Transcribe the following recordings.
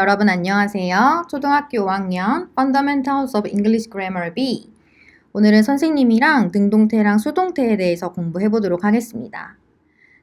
여러분 안녕하세요. 초등학교 5학년 Fundamentals of English Grammar B. 오늘은 선생님이랑 능동태랑 수동태에 대해서 공부해 보도록 하겠습니다.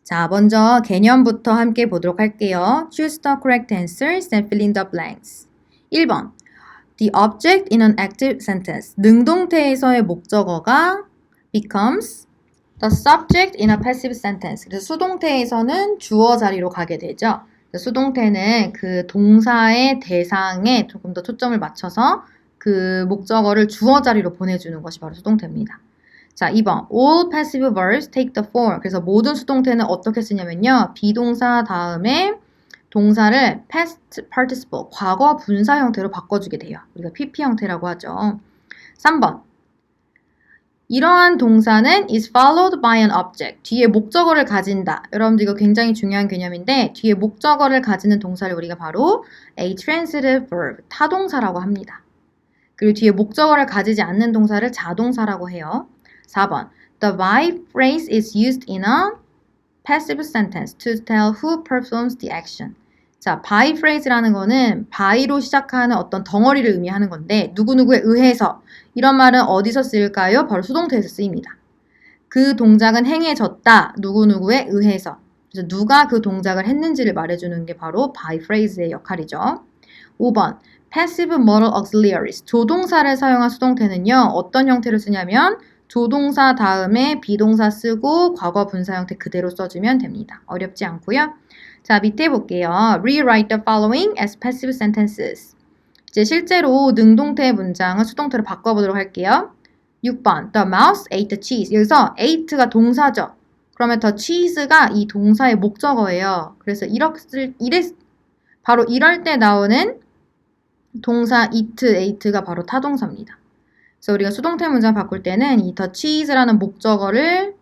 자, 먼저 개념부터 함께 보도록 할게요. Choose the correct answers and fill in the blanks. 1번. The object in an active sentence. 능동태에서의 목적어가 becomes the subject in a passive sentence. 그래서 수동태에서는 주어 자리로 가게 되죠. 수동태는 그 동사의 대상에 조금 더 초점을 맞춰서 그 목적어를 주어 자리로 보내주는 것이 바로 수동태입니다. 자, 2번. All passive verbs take the form. 그래서 모든 수동태는 어떻게 쓰냐면요. 비동사 다음에 동사를 past participle, 과거 분사 형태로 바꿔주게 돼요. 우리가 PP 형태라고 하죠. 3번. 이러한 동사는 is followed by an object. 뒤에 목적어를 가진다. 여러분들 이거 굉장히 중요한 개념인데 뒤에 목적어를 가지는 동사를 우리가 바로 a transitive verb, 타동사라고 합니다. 그리고 뒤에 목적어를 가지지 않는 동사를 자동사라고 해요. 4번. The by phrase is used in a passive sentence to tell who performs the action. 자, by phrase라는 거는 by로 시작하는 어떤 덩어리를 의미하는 건데 누구누구에 의해서 이런 말은 어디서 쓰일까요? 바로 수동태에서 쓰입니다. 그 동작은 행해졌다. 누구누구에 의해서. 그래서 누가 그 동작을 했는지를 말해주는 게 바로 by phrase의 역할이죠. 5번. passive modal auxiliaries. 조동사를 사용한 수동태는요. 어떤 형태를 쓰냐면 조동사 다음에 비동사 쓰고 과거 분사 형태 그대로 써주면 됩니다. 어렵지 않고요. 자, 밑에 볼게요. Rewrite the following as passive sentences. 이제 실제로 능동태 문장을 수동태로 바꿔보도록 할게요. 6번. The mouse ate the cheese. 여기서 ate가 동사죠. 그러면 the cheese가 이 동사의 목적어예요. 그래서 바로 이럴 때 나오는 동사 eat, ate가 바로 타동사입니다. 그래서 우리가 수동태 문장 바꿀 때는 이 the cheese라는 목적어를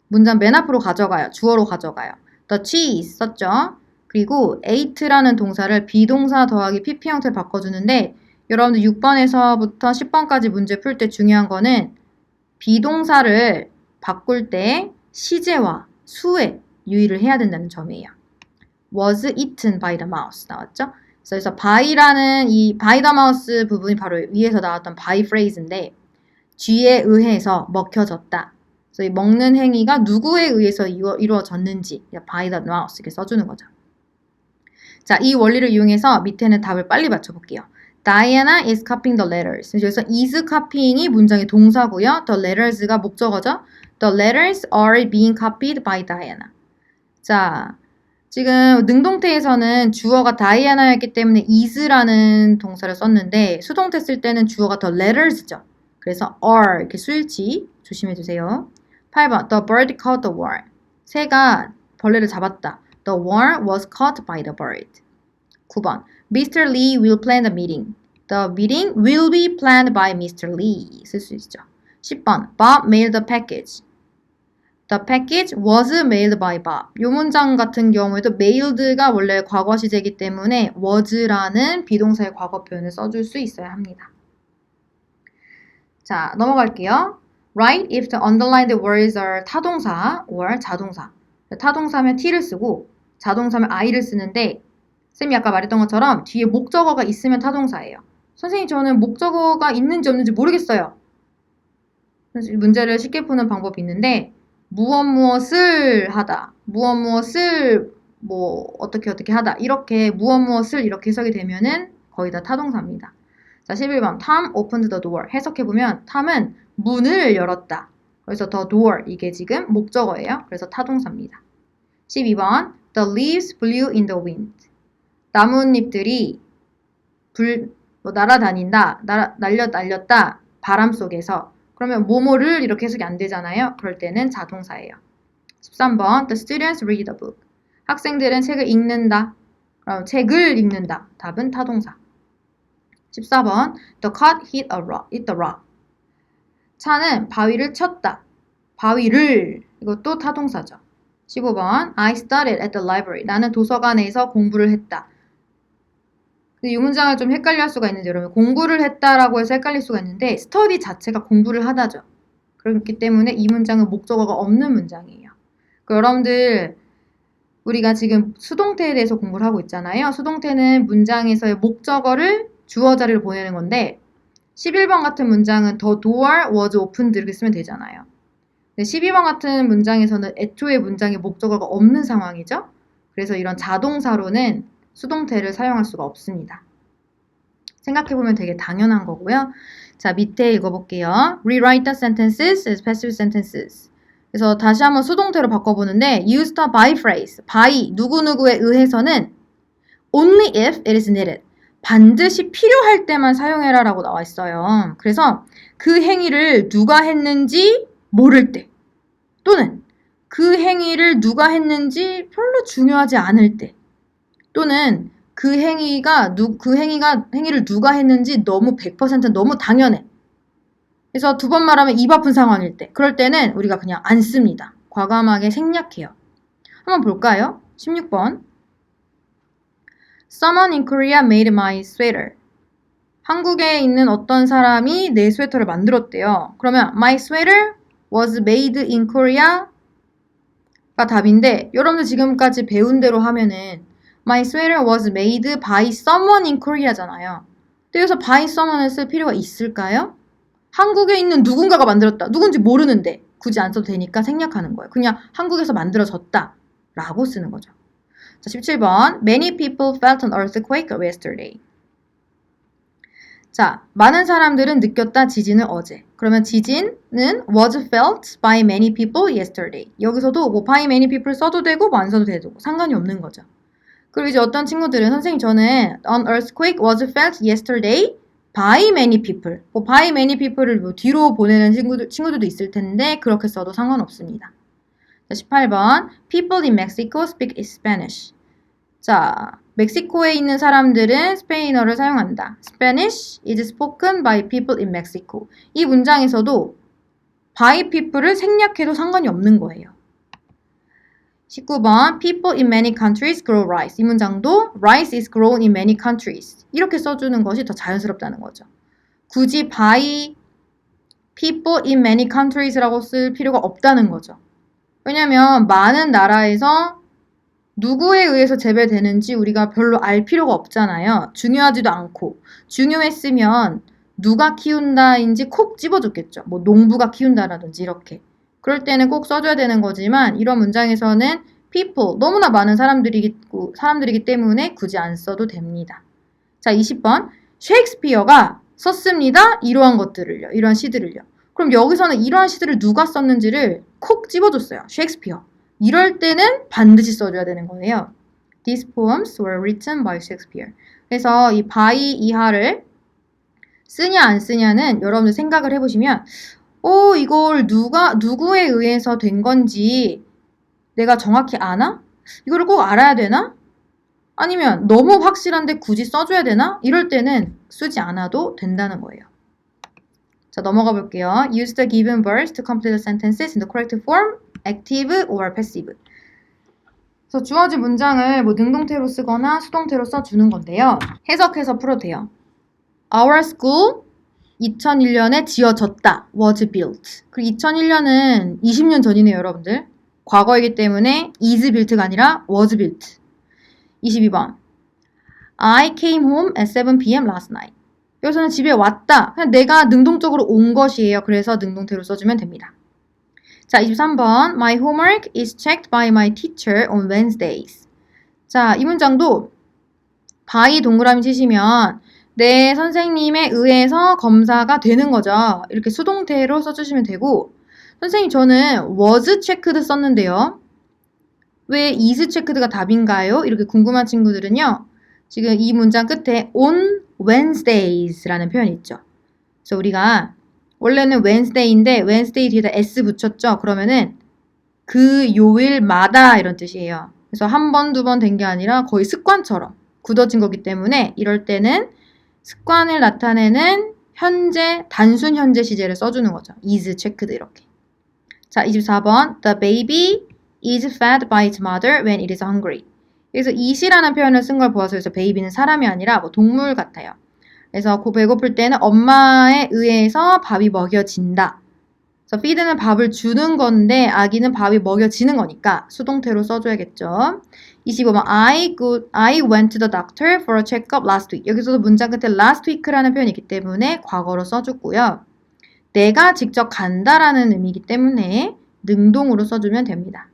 문장 맨 앞으로 가져가요. 주어로 가져가요. The cheese 썼죠. 그리고 ate라는 동사를 비동사 더하기 PP 형태로 바꿔주는데 여러분들 6번에서부터 10번까지 문제 풀 때 중요한 거는 비동사를 바꿀 때 시제와 수에 유의를 해야 된다는 점이에요. Was eaten by the mouse 나왔죠? 그래서 by라는 이 by the mouse 부분이 바로 위에서 나왔던 by phrase인데 쥐에 의해서 먹혀졌다. 그래서 이 먹는 행위가 누구에 의해서 이루어졌는지 by the mouse 이렇게 써주는 거죠. 자, 이 원리를 이용해서 밑에는 답을 빨리 맞춰볼게요. Diana is copying the letters. 여기서 is copying이 문장의 동사고요. The letters가 목적어죠. The letters are being copied by Diana. 자, 지금 능동태에서는 주어가 Diana였기 때문에 is라는 동사를 썼는데 수동태 쓸 때는 주어가 the letters죠. 그래서 are 이렇게 쓰일지 조심해주세요. 8번. The bird caught the worm. 새가 벌레를 잡았다. The worm was caught by the bird. 9번. Mr. Lee will plan the meeting. The meeting will be planned by Mr. Lee. 쓸 수 있죠. 10번. Bob mailed the package. The package was mailed by Bob. 이 문장 같은 경우에도 mailed가 원래 과거 시제이기 때문에 was라는 비동사의 과거 표현을 써줄 수 있어야 합니다. 자, 넘어갈게요. Write if the underlined words are 타동사 or 자동사. 타동사면 t를 쓰고 자동사면 i를 쓰는데 쌤이 아까 말했던 것처럼 뒤에 목적어가 있으면 타동사예요. 선생님 저는 목적어가 있는지 없는지 모르겠어요. 그래서 문제를 쉽게 푸는 방법이 있는데 무엇을 하다, 무엇을 뭐 어떻게 하다 이렇게 무엇을 이렇게 해석이 되면은 거의 다 타동사입니다. 자, 11번. Tom opened the door. 해석해보면 Tom은 문을 열었다. 그래서 the door 이게 지금 목적어예요. 그래서 타동사입니다. 12번. The leaves blew in the wind. 나뭇잎들이 날아다닌다, 날렸다, 바람 속에서. 그러면 뭐뭐를 이렇게 해석이 안 되잖아요. 그럴 때는 자동사예요. 13번. The students read the book. 학생들은 책을 읽는다. 그럼 책을 읽는다. 답은 타동사. 14번. The cat hit the rock. 차는 바위를 쳤다. 바위를 이것도 타동사죠. 15번. I studied at the library. 나는 도서관에서 공부를 했다. 이 문장을 좀 헷갈려 할 수가 있는데 여러분 공부를 했다라고 해서 헷갈릴 수가 있는데 study 자체가 공부를 하다죠. 그렇기 때문에 이 문장은 목적어가 없는 문장이에요. 여러분들 우리가 지금 수동태에 대해서 공부를 하고 있잖아요. 수동태는 문장에서의 목적어를 주어 자리로 보내는 건데 11번 같은 문장은 the door was opened 이렇게 쓰면 되잖아요. 12번 같은 문장에서는 애초에 문장에 목적어가 없는 상황이죠. 그래서 이런 자동사로는 수동태를 사용할 수가 없습니다. 생각해보면 되게 당연한 거고요. 자, 밑에 읽어볼게요. Rewrite the sentences as passive sentences. 그래서 다시 한번 수동태로 바꿔보는데 use the by phrase. by 누구누구에 의해서는 only if it is needed. 반드시 필요할 때만 사용해라 라고 나와 있어요. 그래서 그 행위를 누가 했는지 모를 때 또는 그 행위를 누가 했는지 별로 중요하지 않을 때 또는 그 행위를 누가 했는지 너무 100% 너무 당연해. 그래서 두 번 말하면 입 아픈 상황일 때 그럴 때는 우리가 그냥 안 씁니다. 과감하게 생략해요. 한번 볼까요? 16번 Someone in Korea made my sweater. 한국에 있는 어떤 사람이 내 스웨터를 만들었대요. 그러면 my sweater was made in Korea가 답인데 여러분들 지금까지 배운 대로 하면은 my sweater was made by someone in Korea잖아요. 근데 여기서 by someone을 쓸 필요가 있을까요? 한국에 있는 누군가가 만들었다. 누군지 모르는데 굳이 안 써도 되니까 생략하는 거예요. 그냥 한국에서 만들어졌다 라고 쓰는 거죠. 자, 17번 Many people felt an earthquake yesterday. 자, 많은 사람들은 느꼈다 지진을 어제. 그러면 지진은 was felt by many people yesterday. 여기서도 뭐 by many people 써도 되고 뭐 안 써도 되고 상관이 없는 거죠. 그리고 이제 어떤 친구들은 선생님 저는 an earthquake was felt yesterday by many people. 뭐 by many people을 뭐 뒤로 보내는 친구들도 있을 텐데 그렇게 써도 상관없습니다. 자, 18번 People in Mexico speak Spanish. 자, 멕시코에 있는 사람들은 스페인어를 사용한다. Spanish is spoken by people in Mexico. 이 문장에서도 by people을 생략해도 상관이 없는 거예요. 19번 People in many countries grow rice. 이 문장도 rice is grown in many countries. 이렇게 써주는 것이 더 자연스럽다는 거죠. 굳이 by people in many countries라고 쓸 필요가 없다는 거죠. 왜냐하면 많은 나라에서 누구에 의해서 재배되는지 우리가 별로 알 필요가 없잖아요. 중요하지도 않고 중요했으면 누가 키운다인지 콕 집어줬겠죠. 뭐 농부가 키운다라든지 이렇게. 그럴 때는 꼭 써줘야 되는 거지만 이런 문장에서는 people, 너무나 많은 사람들이기 때문에 굳이 안 써도 됩니다. 자, 20번 셰익스피어가 썼습니다. 이러한 것들을요. 이러한 시들을요. 그럼 여기서는 이러한 시들을 누가 썼는지를 콕 집어줬어요. 셰익스피어. 이럴 때는 반드시 써줘야 되는 거예요. These poems were written by Shakespeare. 그래서 이 by 이하를 쓰냐 안 쓰냐는 여러분들 생각을 해보시면 이걸 누구에 의해서 된 건지 내가 정확히 아나? 이거를 꼭 알아야 되나? 아니면 너무 확실한데 굳이 써줘야 되나? 이럴 때는 쓰지 않아도 된다는 거예요. 자, 넘어가 볼게요. Use the given verbs to complete the sentences in the correct form, active or passive. 그래서 주어진 문장을 뭐 능동태로 쓰거나 수동태로 써주는 건데요. 해석해서 풀어도 돼요. Our school 2001년에 지어졌다. was built. 그리고 2001년은 20년 전이네요, 여러분들. 과거이기 때문에 is built가 아니라 was built. 22번. I came home at 7 p.m. last night. 여기서는 집에 왔다. 그냥 내가 능동적으로 온 것이에요. 그래서 능동태로 써주면 됩니다. 자, 23번. My homework is checked by my teacher on Wednesdays. 자, 이 문장도 by 동그라미 치시면 내 선생님에 의해서 검사가 되는 거죠. 이렇게 수동태로 써주시면 되고 선생님 저는 was checked 썼는데요. 왜 is checked가 답인가요? 이렇게 궁금한 친구들은요. 지금 이 문장 끝에 on Wednesdays라는 표현이 있죠. 그래서 우리가 원래는 Wednesday인데 Wednesday 뒤에다 s 붙였죠. 그러면은 그 요일마다 이런 뜻이에요. 그래서 한 번, 두 번 된 게 아니라 거의 습관처럼 굳어진 거기 때문에 이럴 때는 습관을 나타내는 현재, 단순 현재 시제를 써주는 거죠. is checked 이렇게. 자, 24번. The baby is fed by its mother when it is hungry. 여기서 eat이라는 표현을 쓴 걸 보아서 여기서 baby는 사람이 아니라 뭐 동물 같아요. 그래서 배고플 때는 엄마에 의해서 밥이 먹여진다. 그래서 feed는 밥을 주는 건데 아기는 밥이 먹여지는 거니까 수동태로 써줘야겠죠. 25번 I went to the doctor for a checkup last week. 여기서도 문장 끝에 last week라는 표현이 있기 때문에 과거로 써주고요. 내가 직접 간다라는 의미이기 때문에 능동으로 써주면 됩니다.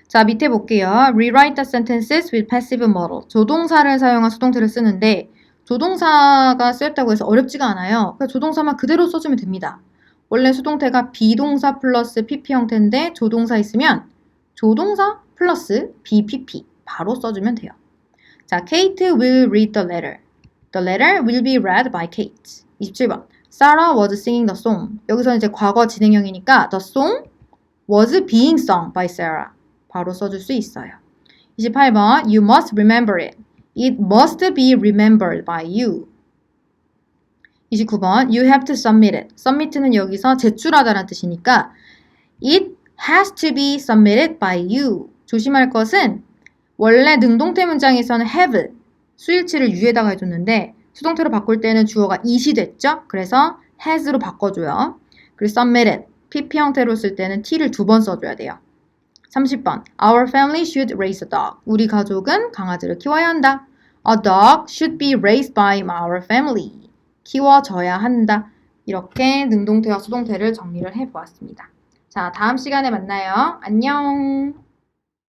자, 밑에 볼게요. Rewrite the sentences with passive modal. 조동사를 사용한 수동태를 쓰는데 조동사가 쓰였다고 해서 어렵지가 않아요. 그러니까 조동사만 그대로 써주면 됩니다. 원래 수동태가 비동사 플러스 PP 형태인데 조동사 있으면 조동사 플러스 BPP 바로 써주면 돼요. 자, Kate will read the letter. The letter will be read by Kate. 27번. Sarah was singing the song. 여기서는 이제 과거 진행형이니까 the song was being sung by Sarah. 바로 써줄 수 있어요. 28번. You must remember it. It must be remembered by you. 29번. You have to submit it. submit는 여기서 제출하다라는 뜻이니까 it has to be submitted by you. 조심할 것은 원래 능동태 문장에서는 have, 수일치를 you에다가 해줬는데 수동태로 바꿀 때는 주어가 it이 됐죠? 그래서 has로 바꿔줘요. 그리고 submitted, PP 형태로 쓸 때는 t를 2번 써줘야 돼요. 30번. Our family should raise a dog. 우리 가족은 강아지를 키워야 한다. A dog should be raised by our family. 키워져야 한다. 이렇게 능동태와 수동태를 정리를 해보았습니다. 자, 다음 시간에 만나요. 안녕.